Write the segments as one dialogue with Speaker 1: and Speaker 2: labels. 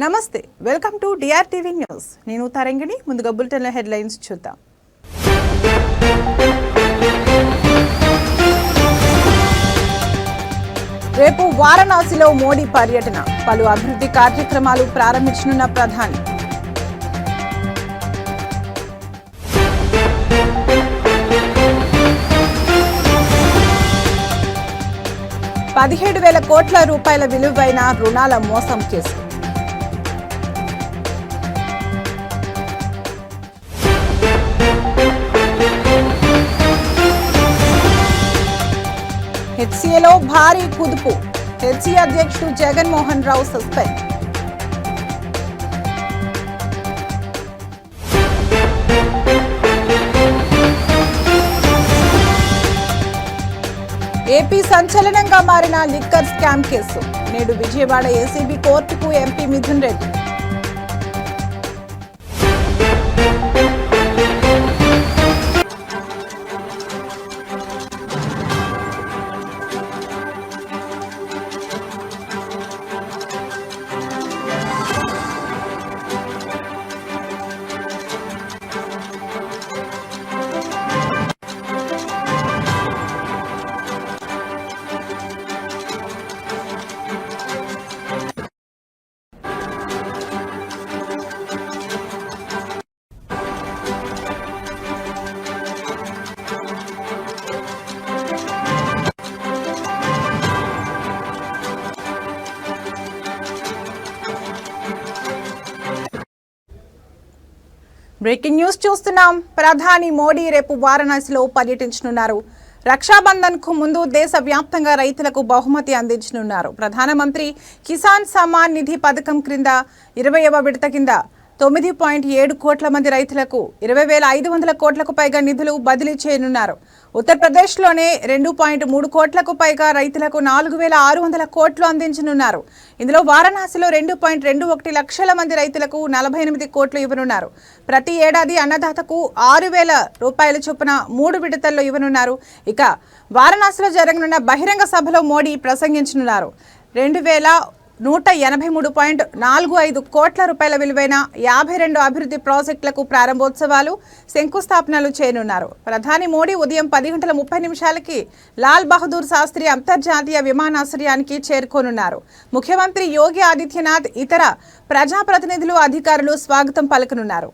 Speaker 1: నమస్తే, welcome to డిఆర్టీవీ news. నేను తరంగిణి. ముందుగా బులెటిన్ల హెడ్లైన్స్ చూద్దాం. రేపు వారణాసిలో మోడీ పర్యటన, పలు అభివృద్ధి కార్యక్రమాలు ప్రారంభించనున్న ప్రధాని. ₹17,000 కోట్ల విలువైన రుణాల మోసం కేసు. హెచ్సీఏలో భారీ కుదుపు, హెచ్సీ అధ్యక్షుడు జగన్మోహన్ రావు సస్పెండ్. ఏపీ సంచలనంగా మారిన లిక్కర్ స్కామ్ కేసు. నేడు విజయవాడ ఏసీబీ కోర్టుకు MP Mithun Reddy. Breaking news చూస్తున్నాం. ప్రధాని మోడీ రేపు వారణాసిలో పర్యటించనున్నారు. రక్షాబంధన్ కు ముందు దేశవ్యాప్తంగా రైతులకు బహుమతి అందించనున్నారు. ప్రధానమంత్రి కిసాన్ సమ్మాన్ నిధి పథకం క్రింద 20వ విడత కింద 9.7 కోట్ల మంది రైతులకు 20,500 కోట్లకు పైగా నిధులు బదిలీ చేయనున్నారు. ఉత్తరప్రదేశ్లోనే 2.3 కోట్లకు పైగా రైతులకు 4,600 కోట్లు అందించనున్నారు. ఇందులో వారణాసిలో 2.21 లక్షల మంది రైతులకు 48 కోట్లు ఇవ్వనున్నారు. ప్రతి ఏడాది అన్నదాతకు ₹6,000 చొప్పున 3 విడతల్లో ఇవ్వనున్నారు. ఇక వారణాసిలో జరగనున్న బహిరంగ సభలో మోడీ ప్రసంగించనున్నారు. 2,183.45 కోట్ల రూపాయల విలువైన 52 అభివృద్ధి ప్రాజెక్టులకు ప్రారంభోత్సవాలు, శంకుస్థాపనలు చేయనున్నారు. ప్రధాని మోడీ ఉదయం 10:30 లాల్ బహదూర్ శాస్త్రి అంతర్జాతీయ విమానాశ్రయానికి చేరుకోనున్నారు. ముఖ్యమంత్రి యోగి ఆదిత్యనాథ్, ఇతర ప్రజాప్రతినిధులు, అధికారులు స్వాగతం పలకనున్నారు.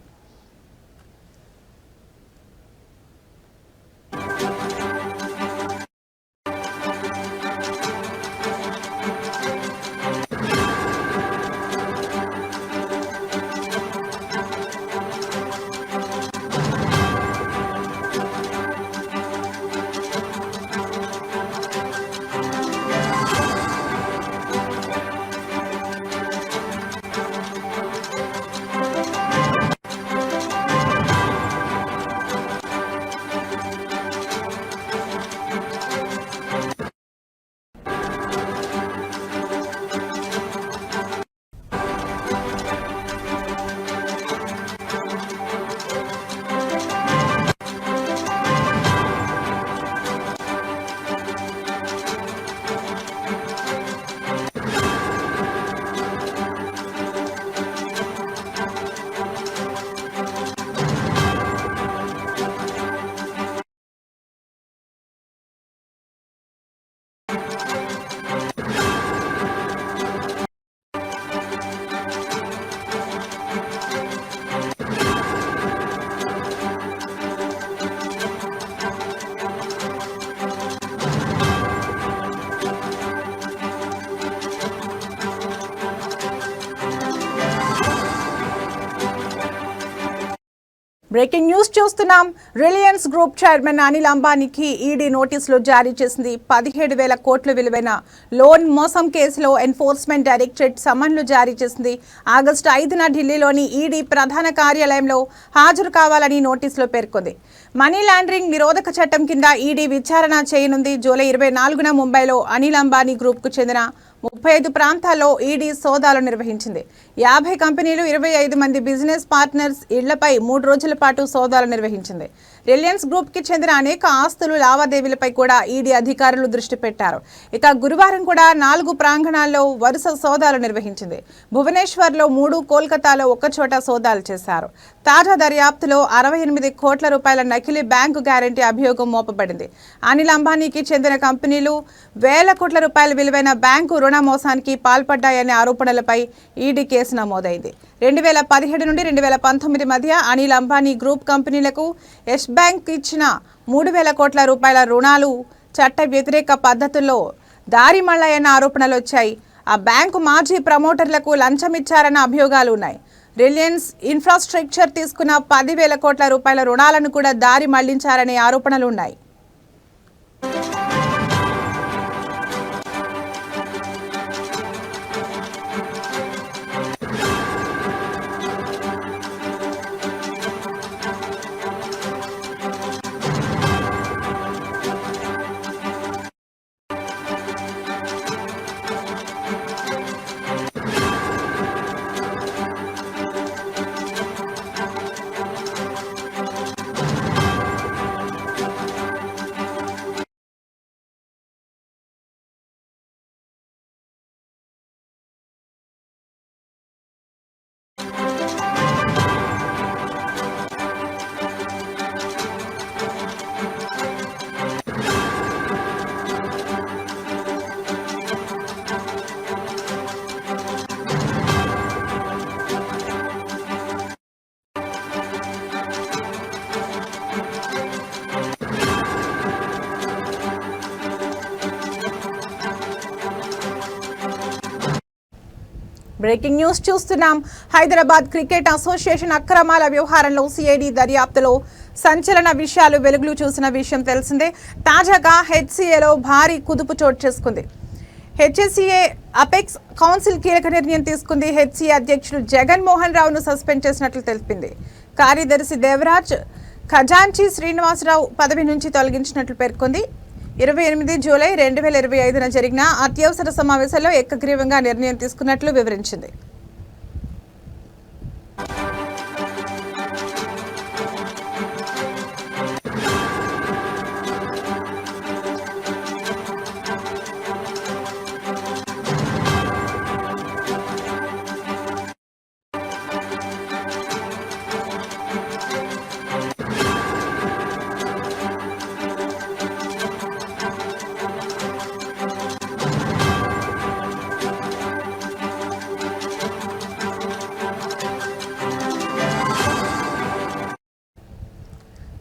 Speaker 1: బ్రేకింగ్ న్యూస్ చూస్తున్నాం. రిలయన్స్ గ్రూప్ చైర్మన్ అనిల్ అంబానీకి ఈడీ నోటీసులు జారీ చేసింది. 17,000 కోట్ల విలువైన లోన్ మోసం కేసులో ఎన్ఫోర్స్మెంట్ డైరెక్టరేట్ సమన్లు జారీ చేసింది. ఆగస్టు 5న ఢిల్లీలోని ఈడీ ప్రధాన కార్యాలయంలో హాజరు కావాలని నోటీసులో పేర్కొంది. మనీ లాండరింగ్ నిరోధక చట్టం కింద ఈడీ విచారణ చేయనుంది. జూలై 24న ముంబైలో అనిల్ అంబానీ గ్రూప్కు చెందిన 35 ప్రాంతాల్లో ఈడీ సోదాలు నిర్వహించింది. 50 కంపెనీలు, 25 మంది బిజినెస్ పార్ట్నర్స్ ఇళ్లపై 3 రోజుల పాటు సోదాలు నిర్వహించింది. రిలయన్స్ గ్రూప్ కి చెందిన అనేక ఆస్తులు లావాదేవీలపై కూడా ఈడీ అధికారులు దృష్టి పెట్టారు. ఇక గురువారం కూడా 4 ప్రాంగణాల్లో వరుస సోదాలు నిర్వహించింది. భువనేశ్వర్లో 3, కోల్కతాలో ఒక్కచోట సోదాలు చేశారు. తాజా దర్యాప్తులో 68 కోట్ల రూపాయల నకిలీ బ్యాంకు గ్యారంటీ అభియోగం మోపబడింది. అనిల్ అంబానీకి చెందిన కంపెనీలు వేల కోట్ల రూపాయల విలువైన బ్యాంకు రుణ మోసానికి పాల్పడ్డాయనే ఆరోపణలపై ఈడీ కేసు నమోదైంది. 2017 నుండి 2019 మధ్య అనిల్ అంబానీ గ్రూప్ కంపెనీలకు యెస్ బ్యాంక్ ఇచ్చిన 3,000 కోట్ల రూపాయల రుణాలు చట్ట వ్యతిరేక పద్ధతుల్లో దారి మళ్లాయన్న ఆరోపణలు వచ్చాయి. ఆ బ్యాంకు మాజీ ప్రమోటర్లకు లంచం ఇచ్చారన్న అభియోగాలు ఉన్నాయి. రిలయన్స్ ఇన్ఫ్రాస్ట్రక్చర్ తీసుకున్న 10,000 కోట్ల రూపాయల రుణాలను కూడా దారి మళ్లించారనే ఆరోపణలు ఉన్నాయి. బ్రేకింగ్ న్యూస్ చూస్తున్నాం. హైదరాబాద్ క్రికెట్ అసోసియేషన్ అక్రమాల వ్యవహారంలో సిఐడి దర్యాప్తులో సంచలన విషయాలు వెలుగులు చూసిన విషయం తెలిసిందే. తాజాగా హెచ్సిఏలో భారీ కుదుపు చోటు చేసుకుంది. హెచ్సిఏ అపెక్స్ కౌన్సిల్ కీలక నిర్ణయం తీసుకుంది. హెచ్సిఏ అధ్యక్షుడు జగన్మోహన్ రావును సస్పెండ్ చేసినట్లు తెలిపింది. కార్యదర్శి దేవరాజ్ ఖజాంచి శ్రీనివాసరావు పదవి నుంచి తొలగించినట్లు పేర్కొంది. 28 జూలై 2025 జరిగిన అత్యవసర సమావేశంలో ఏకగ్రీవంగా నిర్ణయం తీసుకున్నట్లు వివరించింది.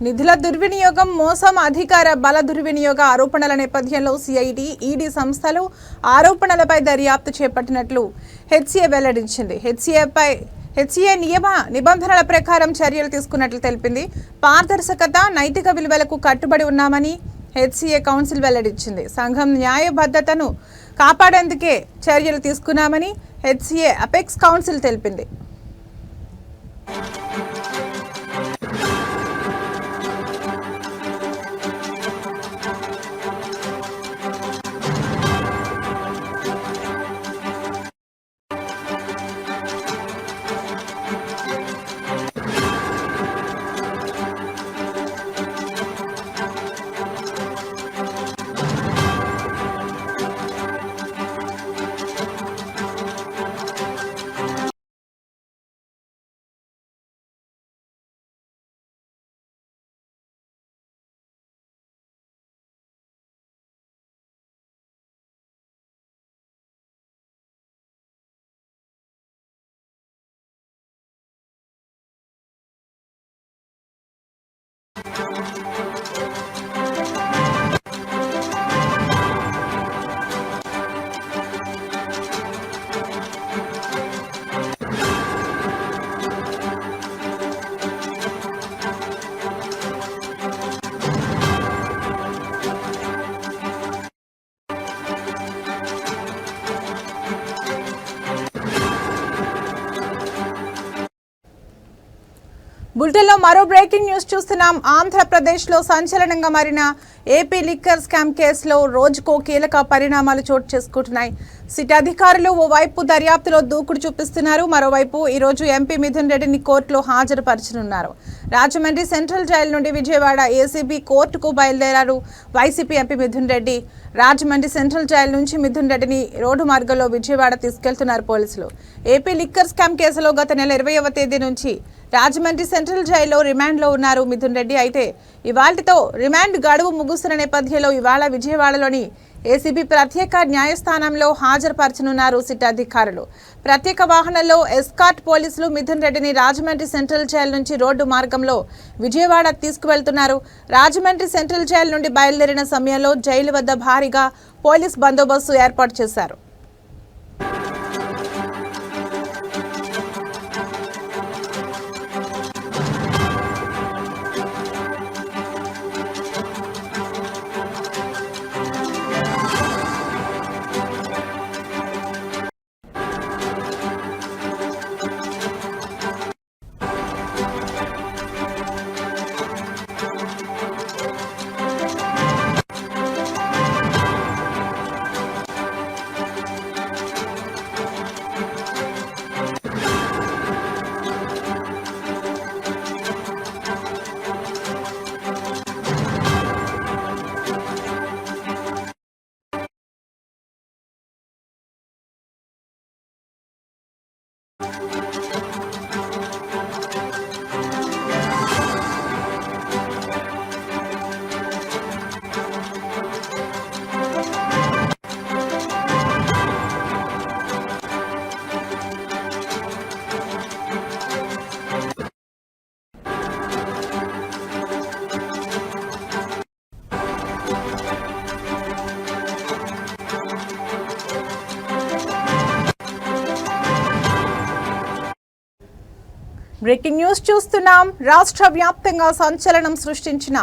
Speaker 1: నిధుల దుర్వినియోగం, మోసం, అధికార బల దుర్వినియోగ ఆరోపణల నేపథ్యంలో సిఐడి, ఈడీ సంస్థలు ఆరోపణలపై దర్యాప్తు చేపట్టినట్లు హెచ్సిఏ వెల్లడించింది. హెచ్సిఏ నియమ నిబంధనల ప్రకారం చర్యలు తీసుకున్నట్లు తెలిపింది. పారదర్శకత, నైతిక విలువలకు కట్టుబడి ఉన్నామని హెచ్సిఏ కౌన్సిల్ వెల్లడించింది. సంఘం న్యాయబద్ధతను కాపాడేందుకే చర్యలు తీసుకున్నామని హెచ్సిఏ అపెక్స్ కౌన్సిల్ తెలిపింది. బులెటిన్లో మరో బ్రేకింగ్ న్యూస్ చూస్తున్నాం. ఆంధ్రప్రదేశ్లో సంచలనంగా మారిన ఏపీ లిక్కర్ స్కామ్ కేసులో రోజుకో కీలక పరిణామాలు చోటు చేసుకుంటున్నాయి. సిట్ అధికారులు ఓవైపు దర్యాప్తులో దూకుడు చూపిస్తున్నారు. మరోవైపు ఈరోజు ఎంపీ మిథున్ రెడ్డిని కోర్టులో హాజరుపరచనున్నారు. రాజమండ్రి సెంట్రల్ జైలు నుండి విజయవాడ ఏసీబీ కోర్టుకు బయలుదేరారు YCP MP Mithun Reddy. Rajahmundry central jail నుంచి మిథున్ రెడ్డిని రోడ్డు మార్గంలో విజయవాడ తీసుకెళ్తున్నారు పోలీసులు. ఏపీ లిక్కర్ స్కామ్ కేసులో గత నెల 20వ తేదీ నుంచి రాజమండ్రి సెంట్రల్ జైల్లో రిమాండ్లో ఉన్నారు మిథున్ రెడ్డి. అయితే ఇవాళ్టితో రిమాండ్ గడువు ముగుస్తున్న నేపథ్యంలో ఇవాళ విజయవాడలోని ఏసీబీ ప్రత్యేక న్యాయస్థానంలో హాజరుపరచనున్నారు సిట్ అధికారులు. ప్రత్యేక వాహనంలో ఎస్కార్ట్ పోలీసులు మిథున్ రెడ్డిని రాజమండ్రి సెంట్రల్ జైలు నుంచి రోడ్డు మార్గంలో విజయవాడ తీసుకువెళ్తున్నారు. రాజమండ్రి సెంట్రల్ జైలు నుండి బయలుదేరిన సమయంలో జైలు వద్ద భారీగా పోలీస్ బందోబస్తు ఏర్పాటు చేశారు. బ్రేకింగ్ న్యూస్ చూస్తున్నాం. రాష్ట్ర వ్యాప్తంగా సంచలనం సృష్టించిన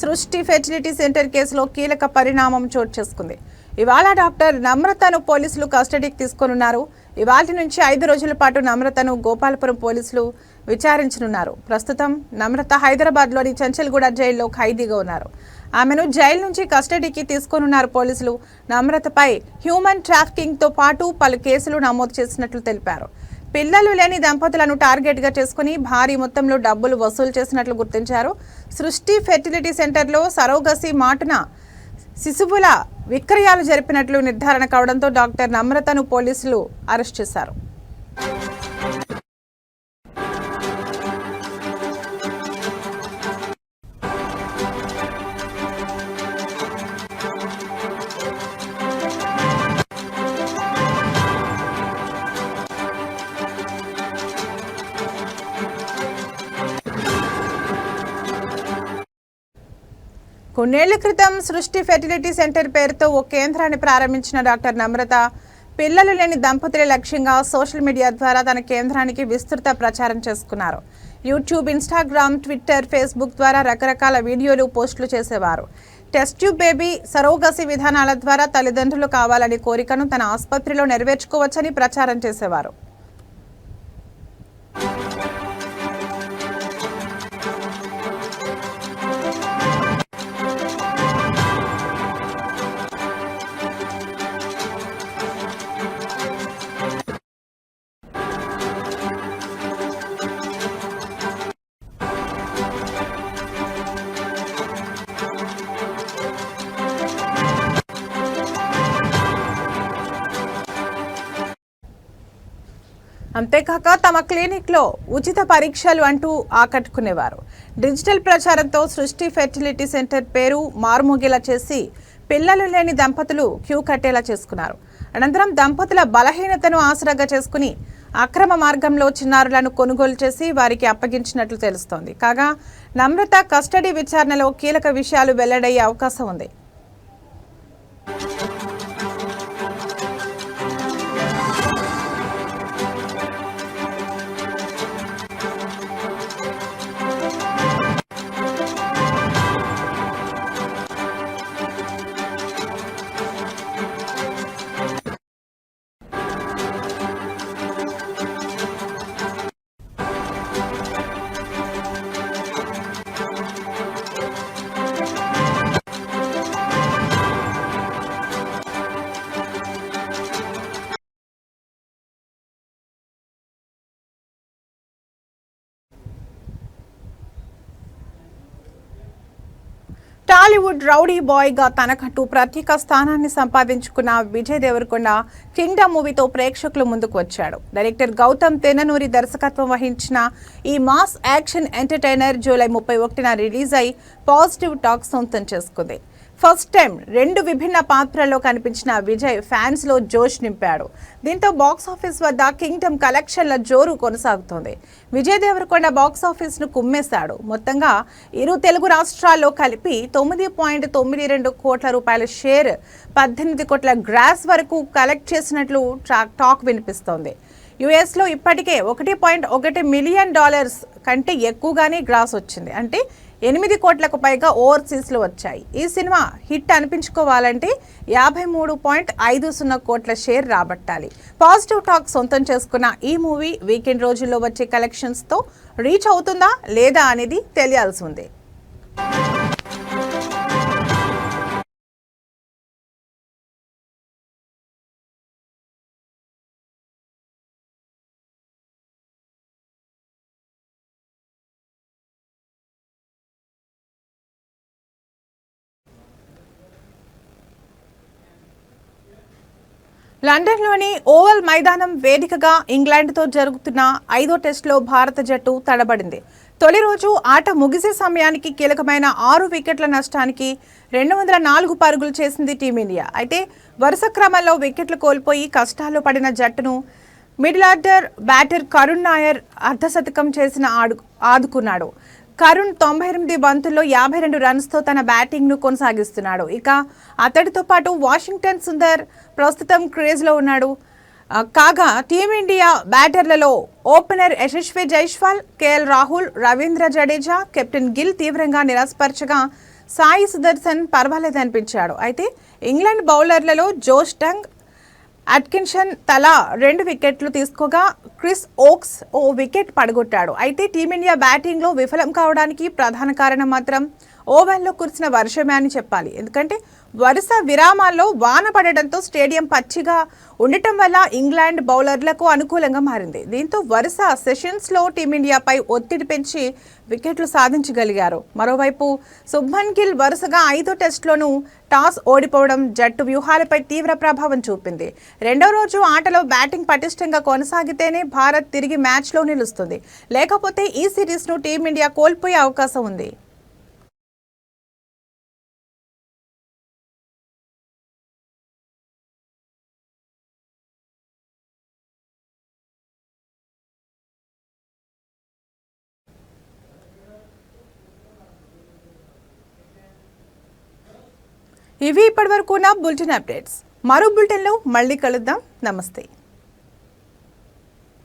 Speaker 1: సృష్టి ఫెర్టిలిటీ సెంటర్ కేసులో కీలక పరిణామం చోటు చేసుకుంది. ఇవాళ డాక్టర్ నమ్రతను పోలీసులు కస్టడీకి తీసుకొనున్నారు. ఇవాళ నుంచి 5 రోజుల పాటు నమ్రతను గోపాలపురం పోలీసులు విచారించనున్నారు. ప్రస్తుతం నమ్రత హైదరాబాద్లోని చంచల్గూడ జైల్లో ఖైదీగా ఉన్నారు. ఆమెను జైలు నుంచి కస్టడీకి తీసుకొనున్నారు పోలీసులు. నమ్రతపై హ్యూమన్ ట్రాఫికింగ్తో పాటు పలు కేసులు నమోదు చేసినట్లు తెలిపారు. పిల్లలు లేని దంపతులను టార్గెట్గా చేసుకుని భారీ మొత్తంలో డబ్బులు వసూలు చేసినట్లు గుర్తించారు. సృష్టి ఫెర్టిలిటీ సెంటర్లో సరోగసి మాటున శిశువుల విక్రయాలు జరిపినట్లు నిర్ధారణ కావడంతో డాక్టర్ నమ్రతను పోలీసులు అరెస్ట్ చేశారు. కొన్నేళ్ల క్రితం సృష్టి ఫెర్టిలిటీ సెంటర్ పేరుతో ఓ కేంద్రాన్ని ప్రారంభించిన డాక్టర్ నమ్రత పిల్లలు లేని దంపతుల లక్ష్యంగా సోషల్ మీడియా ద్వారా తన కేంద్రానికి విస్తృత ప్రచారం చేసుకున్నారు. యూట్యూబ్, ఇన్స్టాగ్రామ్, ట్విట్టర్, ఫేస్బుక్ ద్వారా రకరకాల వీడియోలు, పోస్టులు చేసేవారు. టెస్ట్ ట్యూబ్ బేబీ, సరోగసి విధానాల ద్వారా తల్లిదండ్రులు కావాలనే కోరికను తన ఆసుపత్రిలో నెరవేర్చుకోవచ్చని ప్రచారం చేసేవారు. అంతేకాక తమ క్లినిక్లో ఉచిత పరీక్షలు అంటూ ఆకట్టుకునేవారు. డిజిటల్ ప్రచారంతో సృష్టి ఫెర్టిలిటీ సెంటర్ పేరు మారుమోగేలా చేసి పిల్లలు లేని దంపతులు క్యూ కట్టేలా చేసుకున్నారు. అనంతరం దంపతుల బలహీనతను ఆసరాగా చేసుకుని అక్రమ మార్గంలో చిన్నారులను కొనుగోలు చేసి వారికి అప్పగించినట్లు తెలుస్తోంది. కాగా నమ్రత కస్టడీ విచారణలో కీలక విషయాలు వెల్లడయ్యే అవకాశం ఉంది. టాలీవుడ్ రౌడీ బాయ్ గా తనకంటూ ప్రత్యేక స్థానాన్ని సంపాదించుకున్న విజయ్ దేవరకొండ కింగ్డమ్ మూవీతో ప్రేక్షకుల ముందుకు వచ్చాడు. డైరెక్టర్ గౌతమ్ తెన్ననూరి దర్శకత్వం వహించిన ఈ మాస్ యాక్షన్ ఎంటర్టైనర్ జూలై 31న రిలీజ్ అయి పాజిటివ్ టాక్ సొంతం చేసుకుంది. ఫస్ట్ టైం 2 విభిన్న పాత్రల్లో కనిపించిన విజయ్ ఫ్యాన్స్ లో జోష్ నింపాడు. దీంతో బాక్సాఫీస్ వద్ద కింగ్డమ్ కలెక్షన్ల జోరు కొనసాగుతోంది. విజయ్ దేవరకొండ బాక్సాఫీస్ ను కుమ్మేశాడు. మొత్తంగా ఇరు తెలుగు రాష్ట్రాల్లో కలిపి 9.92 కోట్ల రూపాయల షేర్, 18 కోట్ల గ్రాస్ వరకు కలెక్ట్ చేసినట్లు టాక్ వినిపిస్తోంది. యుఎస్ లో ఇప్పటికే $1.1 మిలియన్ కంటే ఎక్కువగానే గ్రాస్ వచ్చింది. అంటే 8 కోట్లకు పైగా ఓవర్సీస్ లో వచ్చాయి. ఈ సినిమా హిట్ అనిపించుకోవాలంటే 53.50 కోట్ల షేర్ రాబట్టాలి. పాజిటివ్ టాక్ సొంతం చేసుకున్న ఈ మూవీ వీకెండ్ రోజుల్లో వచ్చే కలెక్షన్స్ తో రీచ్ అవుతుందా లేదా అనేది తెలియాల్సి ఉంది. లండన్లోని ఓవల్ మైదానం వేదికగా ఇంగ్లాండ్తో జరుగుతున్న 5వ టెస్టులో భారత జట్టు తడబడింది. తొలి రోజు ఆట ముగిసే సమయానికి కీలకమైన 6 వికెట్ల నష్టానికి 204 పరుగులు చేసింది టీమిండియా. అయితే వరుస క్రమంలో వికెట్లు కోల్పోయి కష్టాల్లో పడిన జట్టును middle order batter Karun Nair అర్ధశతకం చేసిన ఆదుకున్నాడు. కరుణ్ 98 బంతుల్లో 52 రన్స్తో తన బ్యాటింగ్ను కొనసాగిస్తున్నాడు. ఇక అతడితో పాటు వాషింగ్టన్ సుందర్ ప్రస్తుతం క్రేజ్లో ఉన్నాడు. కాగా టీమిండియా బ్యాటర్లలో opener Yashasvi Jaiswal, KL Rahul, Ravindra Jadeja, captain Gill తీవ్రంగా నిరాశపరచగా సాయి సుదర్శన్ పర్వాలేదనిపించాడు. అయితే ఇంగ్లాండ్ బౌలర్లలో జోష్ టంగ్, అట్కిన్సన్ తలా 2 వికెట్లు తీసుకోగా క్రిస్ ఓక్స్ ఓ వికెట్ పడగొట్టాడు. అయితే టీమిండియా బ్యాటింగ్లో విఫలం కావడానికి ప్రధాన కారణం మాత్రం ఓవెన్లో కురిసిన వర్షమే అని చెప్పాలి. ఎందుకంటే వరుస విరామాల్లో వాన పడడంతో స్టేడియం పచ్చిగా ఉండటం వల్ల ఇంగ్లాండ్ బౌలర్లకు అనుకూలంగా మారింది. దీంతో వరుస సెషన్స్లో టీమిండియాపై ఒత్తిడి పెంచి వికెట్లు సాధించగలిగారు. మరోవైపు శుభ్మన్ గిల్ వరుసగా 5వ టెస్టులోనూ టాస్ ఓడిపోవడం జట్టు వ్యూహాలపై తీవ్ర ప్రభావం చూపింది. రెండో రోజు ఆటలో బ్యాటింగ్ పటిష్టంగా కొనసాగితేనే భారత్ తిరిగి మ్యాచ్లో నిలుస్తుంది. లేకపోతే ఈ సిరీస్ను టీమిండియా కోల్పోయే అవకాశం ఉంది. ఇవి ఇప్పటివరకు ఉన్న బులెటిన్ అప్డేట్స్. మరో బులెటిన్లో మళ్ళీ కలుద్దాం. నమస్తే.